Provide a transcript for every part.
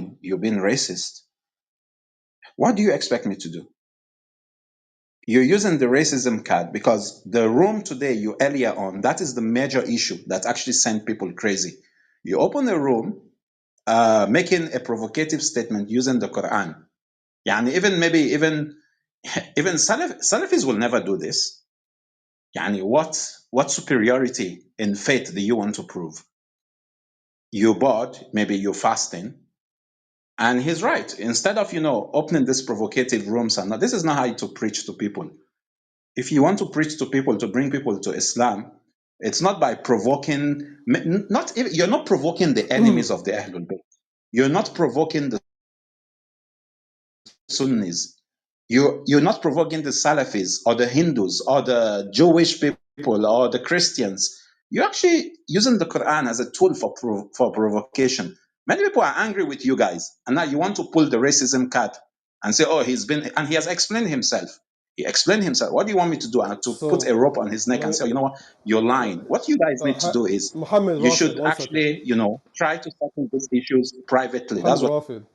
lying, you've been racist. What do you expect me to do? You're using the racism card because the room today you earlier on, that is the major issue that actually sent people crazy. You open a room making a provocative statement using the Quran. Yani even Salafis will never do this. Yani what superiority in faith do you want to prove? You're bored, maybe you're fasting. And he's right. Instead of, opening these provocative rooms, and this is not how to preach to people. If you want to preach to people, to bring people to Islam, it's not by provoking, you're not provoking the enemies of the Ahlul Bayt. You're not provoking the Sunnis. You're not provoking the Salafis or the Hindus or the Jewish people or the Christians. You're actually using the Quran as a tool for provocation. Many people are angry with you guys, and now you want to pull the racism card and say, "Oh, and he has explained himself." He explained himself. What do you want me to do? To put So, a rope on his neck and say, "Oh, you know what? You're lying." What you guys need to do is Muhammad you Rafed, should one second. actually, try to settle these issues privately. That's Muhammad what. Rafed.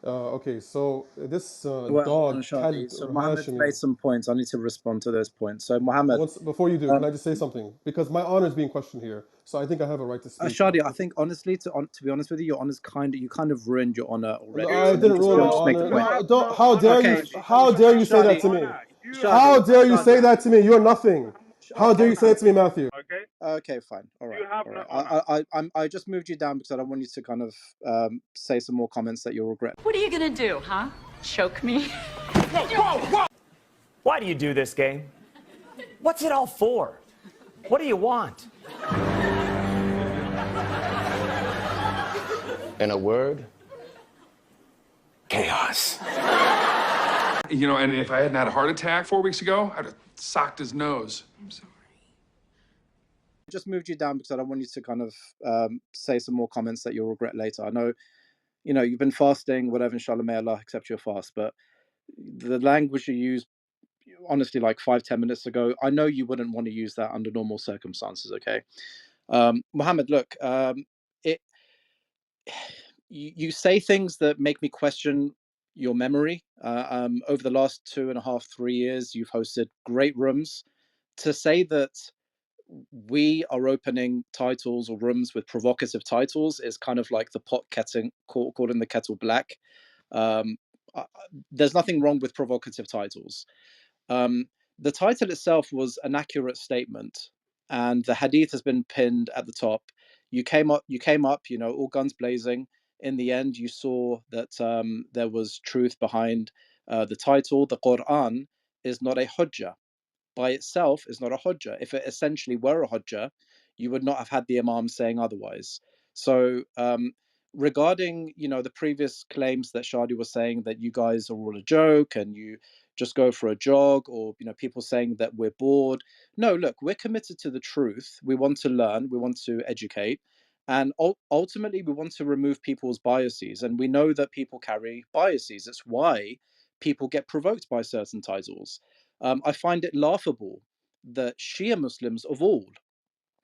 Okay, so this Well dog, done, Shadi. So Mathew Mohammed's Hashmi. made some points. I need to respond to those points. So Mohammed, Before you do, can I just say something? Because my honor is being questioned here, so I think I have a right to speak. Shadi, I think honestly, to be honest with you, your honor's you kind of ruined your honor No, already. I So let me didn't ruin let my me just make the honor. point. No, don't. How dare you? Okay, How dare you say that Shadi, to me? Shadi, How dare you say Shadi. that to me? You're nothing. How dare Okay, you say that to me, Matthew? okay, fine, all right, all right. I just moved you down because I don't want you to kind of say some more comments that you'll regret. What are you gonna do, huh? Choke me? Why do you do this game? What's it all for? What do you want? In a word, Chaos. And if I hadn't had a heart attack 4 weeks ago, I'd have socked his nose. I'm sorry. Just moved you down because I don't want you to kind of say some more comments that you'll regret later. I know, you've been fasting, whatever, inshallah, may Allah accept your fast, but the language you used, honestly, like 5-10 minutes ago, I know you wouldn't want to use that under normal circumstances, okay? Mohammed, look, you say things that make me question your memory. Over the last 2.5, 3 years, you've hosted great rooms. To say that we are opening titles or rooms with provocative titles is kind of like the pot calling the kettle black. There's nothing wrong with provocative titles. The title itself was an accurate statement, and the hadith has been pinned at the top. You came up, all guns blazing. In the end, you saw that there was truth behind the title. The Quran is not a hujjah. By itself is not a hujjah. If it essentially were a hujjah, you would not have had the imam saying otherwise. So regarding the previous claims that Shadi was saying that you guys are all a joke and you just go for a jog, or people saying that we're bored. No, look, we're committed to the truth. We want to learn, we want to educate, and ultimately we want to remove people's biases. And we know that people carry biases. It's why people get provoked by certain titles. I find it laughable that Shia Muslims of all,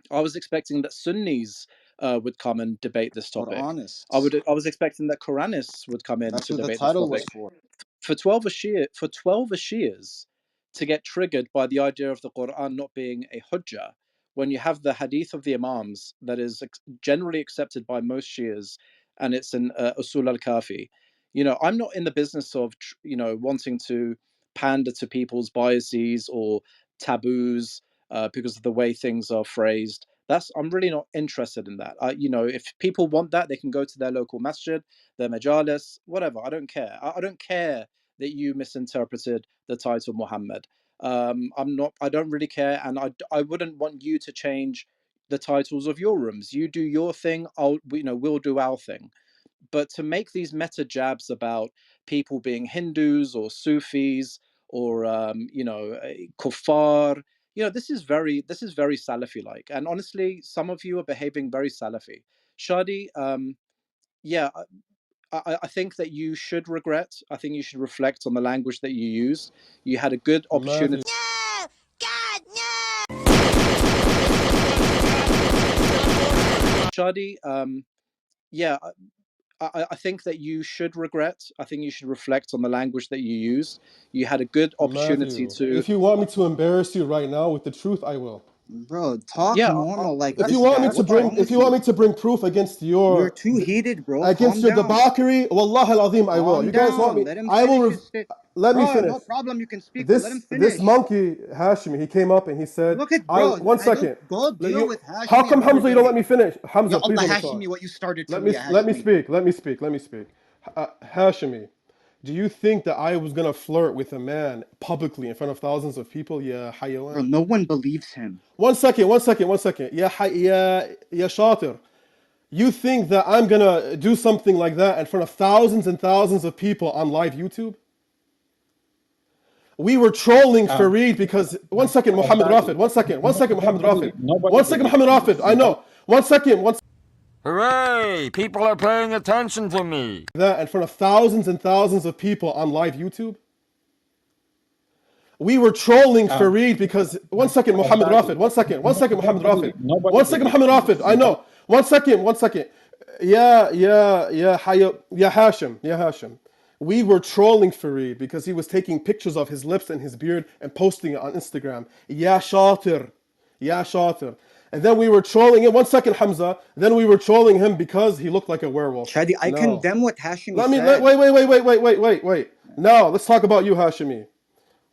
I was expecting that Sunnis would come and debate this topic. I was expecting that Quranists would come in to debate this topic. For 12 Shias to get triggered by the idea of the Quran not being a hujjah, when you have the hadith of the Imams that is generally accepted by most Shias, and it's an Usul al-Kafi. I'm not in the business of wanting to pander to people's biases or taboos because of the way things are phrased. I'm really not interested in that. If people want that, they can go to their local masjid, their majalis, whatever. I don't care. I don't care that you misinterpreted the title Muhammad. I don't really care, and I wouldn't want you to change the titles of your rooms. You do your thing. We'll do our thing. But to make these meta jabs about people being Hindus or Sufis or kuffar, this is very Salafi like. And honestly, some of you are behaving very Salafi. Shadi, yeah, I think that you should regret. I think you should reflect on the language that you used. You had a good opportunity. Matthew. No! God, no! Shadi, yeah, I think that you should regret. I think you should reflect on the language that you used. You had a good opportunity Matthew, to. if you want me to embarrass you right now with the truth, I will. Bro, talk Yeah, normal like If this you want me guy. to What's bring, wrong if with you want you? me to bring proof against You're your, too heated, bro. against Calm your down. debauchery, wallah al-azim, I will. Calm You guys want down. me? Let him I will. finish his shit. Let me Bro, finish. no problem. You can speak, but let him This finish. monkey Hashmi, he came up and he said, Look at, "I." bro, One I don't second. go deal with How Hashmi come another Hamza? You don't let day. me finish. Ya Hamza, please Allah let me talk. Hashmi, what you started to Let me, me ya let me Hashmi. speak. Let me speak. Let me speak. Hashmi, do you think that I was gonna flirt with a man publicly in front of thousands of people? Yeah, Bro, hayawan. no one believes him. One second. One second. One second. Yeah, ya shatir. You think that I'm gonna do something like that in front of thousands and thousands of people on live YouTube? We were trolling Fareed because one second, Muhammed Rafed. One second. One second, Muhammed Rafed. One second, Muhammed Rafed. I know. One second. One. Hooray! People are paying attention to me. That in front of thousands and thousands of people on live YouTube. We were trolling Fareed because one second, Muhammed Rafed. One second. One second, Muhammed Rafed. One second, Muhammed Rafed. I know. One second. One second. Yeah, Hashim. Yeah, Hashim. We were trolling Fareed because he was taking pictures of his lips and his beard and posting it on Instagram. Ya shatir. Ya shatir. And then we were trolling him. One second, Hamza. Then we were trolling him because he looked like a werewolf. Shadi, I No. condemn what Hashmi Let me said. wait. Now let's talk about you, Hashimi.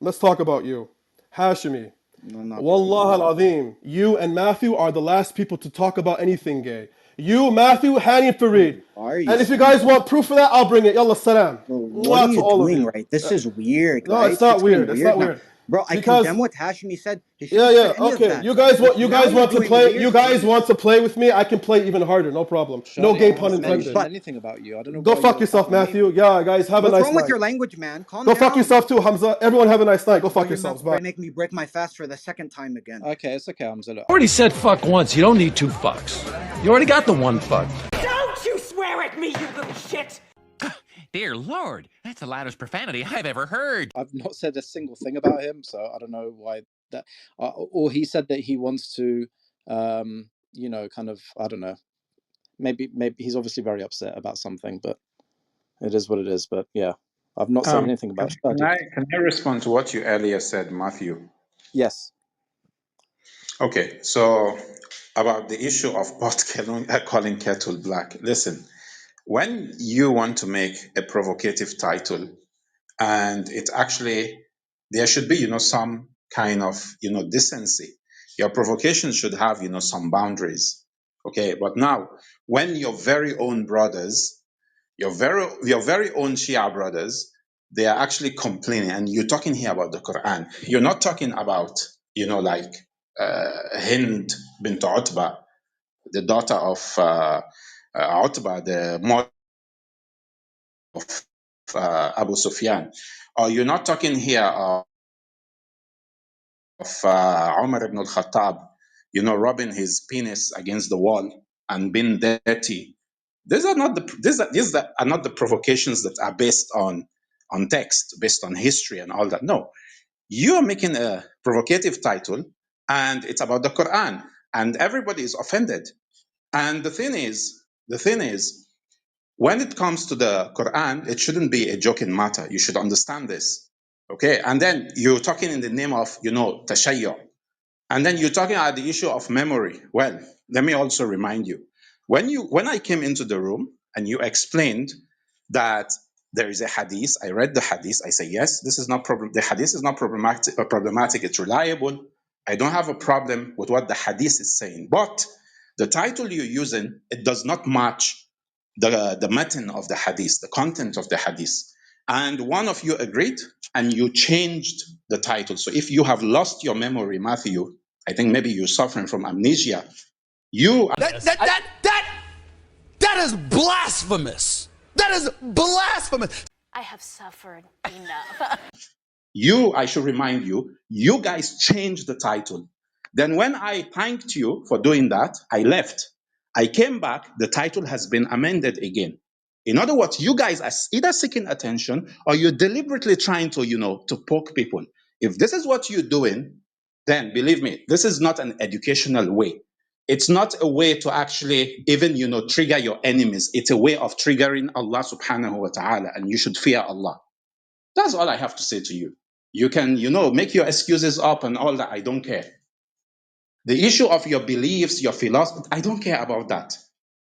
Let's talk about you, Hashimi. No, not Wallah al-Azim, you and Mathew are the last people to talk about anything gay. You, Mathew, Hani, and Fareed. Why are you And if you saying guys that? want proof of that, I'll bring it. Yalla salam. Bro, what are To you all of doing you. right? This is weird, No, guys. it's not getting weird. It's not now. weird. Bro, I Because condemn what Hashmi said. He shouldn't have said any of okay. that. You guys But now you're want to doing play. weird You guys things. want to play with me? I can play even harder. No problem. No Shadi, gay I pun haven't mentioned intended. anything about you. I don't know Go why fuck you're yourself, attacking me. Mathew. Yeah, guys, have a What's nice wrong night. with your language, man? Calm Go down. fuck yourself too, Hamza. Everyone have a nice night. Go fuck You're yourselves. not Bye. make me break my fast for the second time again. Okay, it's okay, Hamza. Look, I already said fuck once. You don't need two fucks. You already got the one fuck. Don't you swear at me, you little shit! Dear Lord, that's the loudest profanity I've ever heard. I've not said a single thing about him, so I don't know why that. Or he said that he wants to, kind of. I don't know. Maybe he's obviously very upset about something, but it is what it is. But yeah, I've not said anything about Shadi. Can I respond to what you earlier said, Matthew? Yes. Okay, so about the issue of pot calling kettle black. Listen, when you want to make a provocative title, and it actually, there should be, some kind of, decency. Your provocation should have, some boundaries. Okay, but now, when your very own brothers, your very own Shia brothers, they are actually complaining, and you're talking here about the Quran. You're not talking about, like Hind bint Utbah, the daughter of Utbah, the mother of Abu Sufyan. Or you're not talking here of Umar ibn al-Khattab, rubbing his penis against the wall and being dirty. These are not the provocations that are based on text, based on history and all that. No, you are making a provocative title, and it's about the Quran, and everybody is offended. And the thing is, when it comes to the Quran, it shouldn't be a joking matter. You should understand this, okay? And then you're talking in the name of, tashayyu. And then you're talking about the issue of memory. Well, let me also remind you, when I came into the room and you explained that there is a hadith, I read the hadith. I say yes, this is not problem. The hadith is not problematic. It's reliable. I don't have a problem with what the hadith is saying. But the title you're using, it does not match the matan of the hadith, the content of the hadith. And one of you agreed, and you changed the title. So if you have lost your memory, Matthew, I think maybe you're suffering from amnesia. That is blasphemous. That is blasphemous. I have suffered enough. I should remind you, you guys changed the title. Then when I thanked you for doing that, I left. I came back, the title has been amended again. In other words, you guys are either seeking attention or you're deliberately trying to, to poke people. If this is what you're doing, then believe me, this is not an educational way. It's not a way to actually even, trigger your enemies. It's a way of triggering Allah subhanahu wa ta'ala, and you should fear Allah. That's all I have to say to you. You can, make your excuses up and all that. I don't care. The issue of your beliefs, your philosophy, I don't care about that.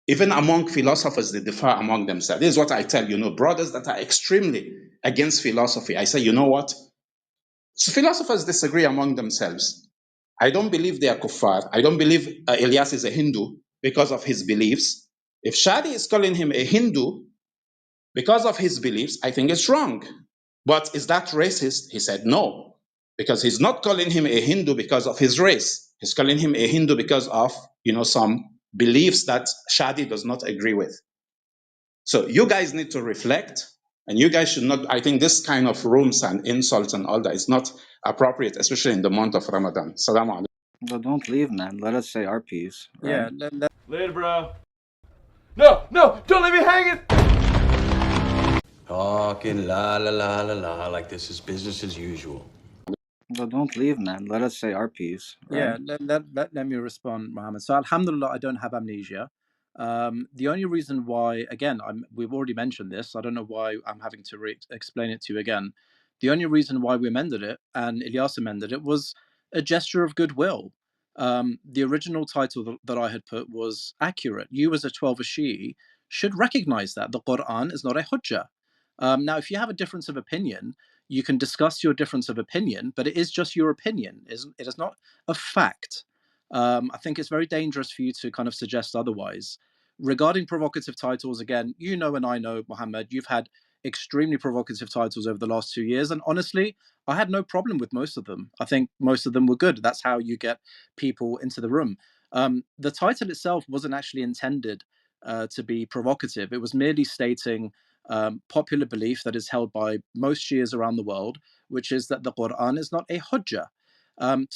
Even among philosophers, they differ among themselves. This is what I tell, brothers that are extremely against philosophy. I say, you know what? So philosophers disagree among themselves. I don't believe they are kuffar. I don't believe Elias is a Hindu because of his beliefs. If Shadi is calling him a Hindu because of his beliefs, I think it's wrong. But is that racist? He said no, because he's not calling him a Hindu because of his race. He's calling him a Hindu because of, some beliefs that Shadi does not agree with. So you guys need to reflect, and you guys should not, I think this kind of rooms and insults and all that is not appropriate, especially in the month of Ramadan. Salaam alaikum. Well, don't leave, man. Let us say our piece, right? Yeah, Later, bro. No, no, don't leave me hanging! Talking la la la la la like this is business as usual. Well, don't leave, man. Let us say our piece, right? yeah. Let me respond, Mohammed. So, alhamdulillah, I don't have amnesia. The only reason why, again, we've already mentioned this. I don't know why I'm having to explain it to you again. The only reason why we amended it and Elias amended it was a gesture of goodwill. The original title that I had put was accurate. You, as a 12 Shi'i, should recognize that the Quran is not a hujjah. Now, if you have a difference of opinion, you can discuss your difference of opinion, but it is just your opinion. It is not a fact. I think it's very dangerous for you to kind of suggest otherwise. Regarding provocative titles, again, you know and I know, Mohammed, you've had extremely provocative titles over the last 2 years, and honestly, I had no problem with most of them. I think most of them were good. That's how you get people into the room. The title itself wasn't actually intended to be provocative. It was merely stating popular belief that is held by most Shias around the world, which is that the Quran is not a hujjah. And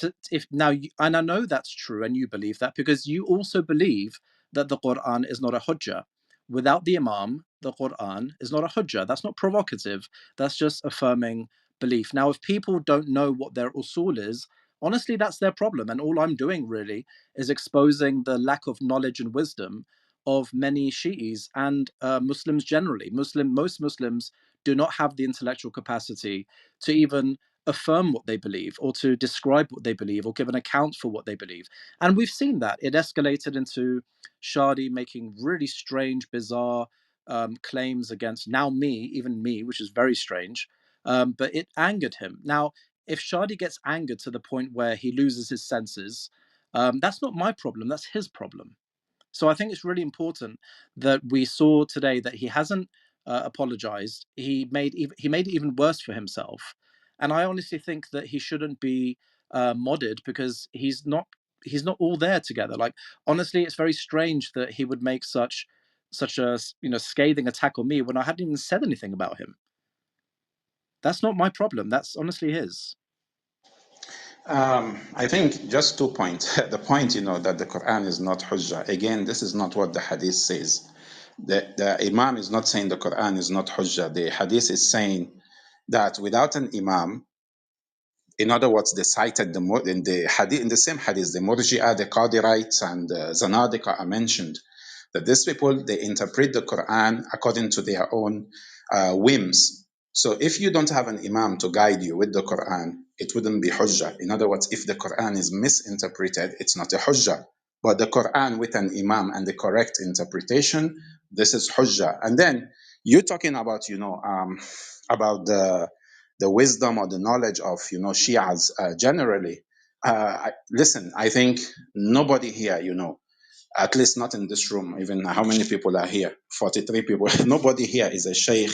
I know that's true, and you believe that because you also believe that the Quran is not a hujjah. Without the Imam, the Quran is not a hujjah. That's not provocative. That's just affirming belief. Now, if people don't know what their usul is, honestly, that's their problem. And all I'm doing really is exposing the lack of knowledge and wisdom of many Shi'is and Muslims generally. Most Muslims do not have the intellectual capacity to even affirm what they believe or to describe what they believe or give an account for what they believe. And we've seen that. It escalated into Shadi making really strange, bizarre claims against now me, even me, which is very strange. But it angered him. Now, if Shadi gets angered to the point where he loses his senses, that's not my problem, that's his problem. So I think it's really important that we saw today that he hasn't apologized. He made it even worse for himself, and I honestly think that he shouldn't be modded because he's not all there together. Like honestly, it's very strange that he would make such a scathing attack on me when I hadn't even said anything about him. That's not my problem. That's honestly his. I think just 2 points. The point, that the Quran is not hujjah. Again, this is not what the hadith says. The Imam is not saying the Quran is not hujjah. The hadith is saying that without an Imam, in other words, they cited in the hadith, in the same hadith, the Murji'ah, the Qadirites, and the Zanadiqa are mentioned. That these people, they interpret the Quran according to their own whims. So if you don't have an Imam to guide you with the Quran, it wouldn't be hujjah. In other words, if the Quran is misinterpreted, it's not a hujjah. But the Quran with an Imam and the correct interpretation, this is hujjah. And then you're talking about, about the wisdom or the knowledge of Shias generally. Listen, I think nobody here, at least not in this room, even how many people are here? 43 people. Nobody here is a sheikh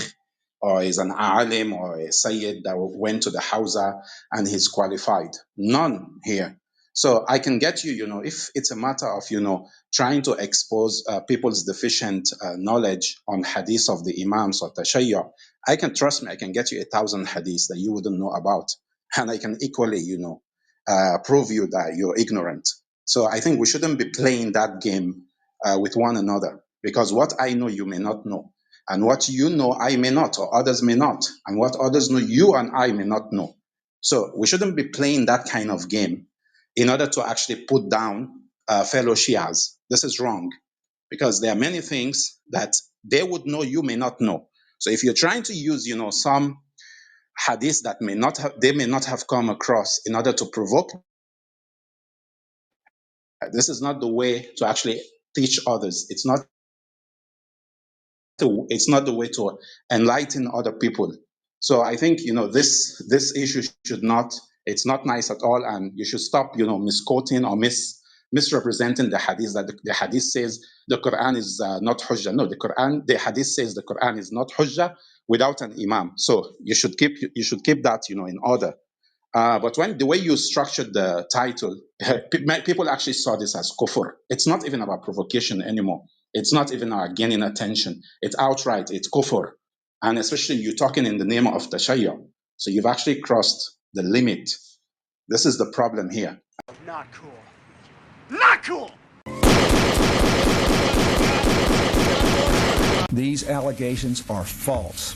or is an alim or a sayyid that went to the Hausa and he's qualified. None here. So I can get you, if it's a matter of, trying to expose people's deficient knowledge on hadith of the imams or tashayyu, trust me, I can get you 1,000 hadiths that you wouldn't know about. And I can equally, prove you that you're ignorant. So I think we shouldn't be playing that game with one another, because what I know, you may not know. And what you know, I may not, or others may not. And what others know, you and I may not know. So we shouldn't be playing that kind of game in order to actually put down fellow Shias. This is wrong because there are many things that they would know you may not know. So if you're trying to use, some hadith that they may not have come across in order to provoke, this is not the way to actually teach others. It's not the way to enlighten other people. So I think this issue should not. It's not nice at all, and you should stop misquoting or misrepresenting the hadith. That the hadith says the Quran is not hujjah. No, the hadith says the Quran is not hujjah without an imam. So you should keep that in order. But when the way you structured the title, people actually saw this as kufr. It's not even about provocation anymore. It's not even about gaining attention. It's outright, it's kufr. And especially you talking in the name of tashayyu. So you've actually crossed the limit. This is the problem here. Not cool. Not cool! These allegations are false.